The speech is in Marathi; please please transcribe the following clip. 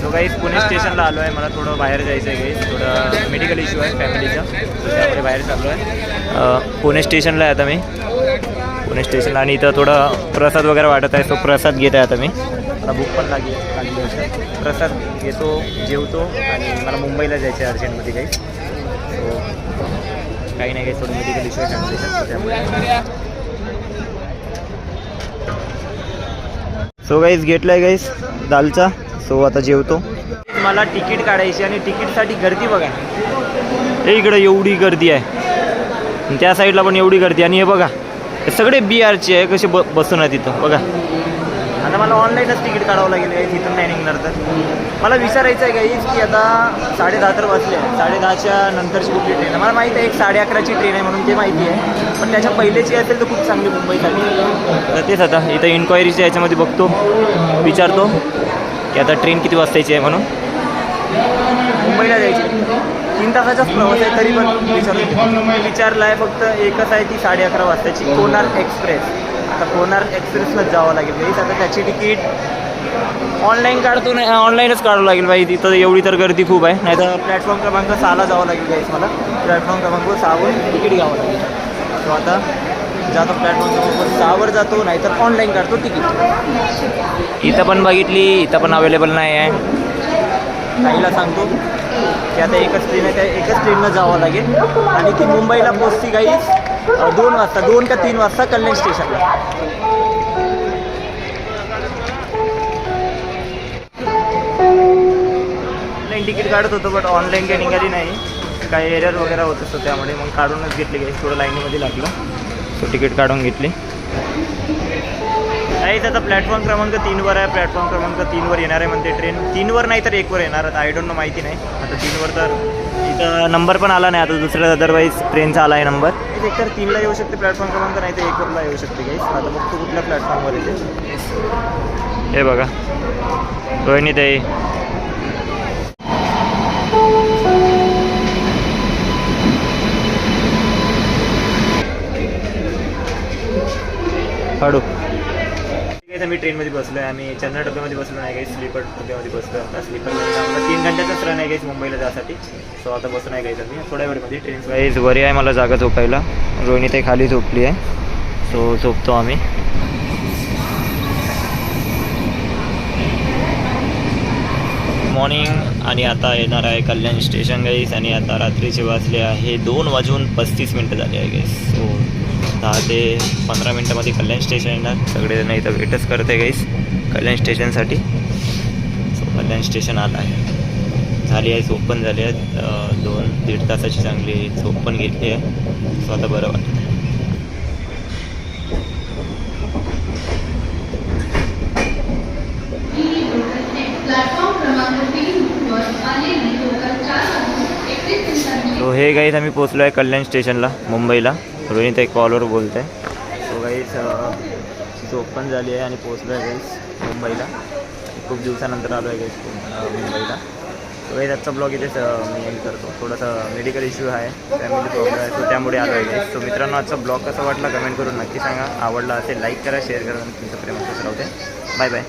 सो गाईज पुणे स्टेशनला आलो आहे. मला थोडं बाहेर जायचं आहे गाईज. थोडं मेडिकल इश्यू आहे फॅमिलीचा, त्यामुळे बाहेर चाललो आहे. पुणे स्टेशनला आहे आता मी. पुणे स्टेशनला आणि इथं थोडं प्रसाद वगैरे वाटत आहे. सो प्रसाद घेत आहे आता मी. मला भूक पण लागली आहे. प्रसाद घेतो, जेवतो आणि मला मुंबईला जायचं आहे अर्जंटमध्ये गाईज. सो काही नाही काही थोडं मेडिकल इश्यू आहे फॅमिलीचा, त्यामुळे. सो गाईज घेतला आहे गाईज दालचा. सो आता जेवतो. मला तिकीट काढायची आणि तिकीटसाठी गर्दी बघा. हे इकडं एवढी गर्दी आहे, त्या साईडला पण एवढी गर्दी. आणि हे बघा हे सगळे BRचे आहे, कसे बसून आहे तिथं बघा. आता मला ऑनलाईनच तिकीट काढावं लागेल गाईज, इथून नाही निघणार तर. मला विचारायचं आहे गाईज की आता 10:30 तर वाजले, 10:30च्या नंतरची कुठली ट्रेन आहे. मला माहिती आहे 11:30ची ट्रेन आहे म्हणून ते माहिती आहे, पण त्याच्या पहिलेची असेल तर खूप चांगली मुंबईसाठी. तर तेच आता इथं इन्क्वायरीच्या याच्यामध्ये बघतो, विचारतो की आता ट्रेन किती वाजताची आहे म्हणून. मुंबईला जायची 3 तासाचाच प्रवास आहे, तरी पण विचारला आहे फक्त एकच आहे ती 11:30 वाजताची कोणार्क एक्सप्रेस. आता कोणार्क एक्सप्रेसलाच जावं लागेल गाईज. आता त्याची तिकीट ऑनलाईन काढतो, नाही ऑनलाईनच काढावं लागेल बाई. तिथं एवढी तर गर्दी खूप आहे. नाही तर प्लॅटफॉर्म क्रमांक 6ला जावं लागेल गाईज. मला प्लॅटफॉर्म क्रमांक 6वर तिकीट घ्यावं लागेल. सो आता जातो प्लॅटफॉर्म क्रमांक 6वर जातो, नाहीतर ऑनलाईन काढतो तिकीट. इथं पण बघितली, इथं पण अवेलेबल नाही आहे. ताईला सांगतो की आता एकच ट्रेन आहे, त्या एकच ट्रेननं जावं लागेल आणि ती मुंबईला पोचती गाईज 2 वाजता, 2 का 3 वाजता कल्याण स्टेशनला. ऑनलाईन तिकीट काढत होतो, बट ऑनलाईन काही निघाली नाही. काही एरर वगैरे होत असतो, त्यामुळे मग काढूनच घेतली गाईज. थोडं लाईनीमध्ये लागलं, सो तिकीट काढून घेतली. नाही आता प्लॅटफॉर्म क्रमांक 3वर आहे. प्लॅटफॉर्म क्रमांक 3वर येणार आहे म्हणते ट्रेन. 3वर नाही तर 1वर येणार. आता आय डोंट नो, माहिती नाही. आता 3वर तर इथं नंबर पण आला नाही. आता दुसऱ्या अदरवाईज ट्रेनचा आला आहे नंबर. एकतर 3ला येऊ शकते प्लॅटफॉर्म क्रमांक, नाही तर 1वरला येऊ शकते गाईज. आता बघतो कुठल्या प्लॅटफॉर्मवर येते. हे बघा रोहिणी ताई. हळू मी ट्रेनमध्ये बसलो आहे. आम्ही चंद्र डब्यामध्ये बसलो नाही काही, स्लीपर डब्यामध्ये बसलो आहे. आता स्लीपरमध्ये आम्हाला 3 घंट्याचाच रन आहे काही मुंबईला जासाठी. सो आता बसून आहे काही आम्ही थोड्या वेळमध्ये ट्रेन काहीच वरी आहे. मला जागा झोपायला. रोहिणी ताई खाली झोपली आहे, सो झोपतो आम्ही. मॉर्निंग आणि आता येणार आहे कल्याण स्टेशन गाईस. आणि आता रात्रीचे वाजले आहे 2:35 झाले आहे गाईस. सो 10 ते 15 मिनटामध्ये कल्याण स्टेशन येणार. सगळे नाही तर वेटच करते गाईस कल्याण स्टेशनसाठी. सो कल्याण स्टेशन आलं आहे. झाली आहे झोप पण झाली आहे. 2-1.5 तासाची चांगली झोप पण घेतली आहे. सो आता बरं वाटतं. सो हे गाईज आम्ही पोचलो आहे कल्याण स्टेशनला मुंबईला. रोहिणी ताई कॉलवर बोलत आहे. सो गाईज झोप पण झाली आहे आणि पोचलो आहे गाईज मुंबईला. खूप दिवसानंतर आलो आहे गाईज मुंबईला. सो गाईज आजचा ब्लॉग इथेच मी एंड करतो. थोडासा मेडिकल इश्यू आहे, फॅमिली प्रॉब्लेम आहे, सो त्यामुळे आलो आहे गाईज. सो मित्रांनो आजचा ब्लॉग कसा वाटला कमेंट करून नक्की सांगा. आवडला असेल लाईक करा, शेअर करा आणि तुमचं प्रेम असंच राहू दे. Bye bye.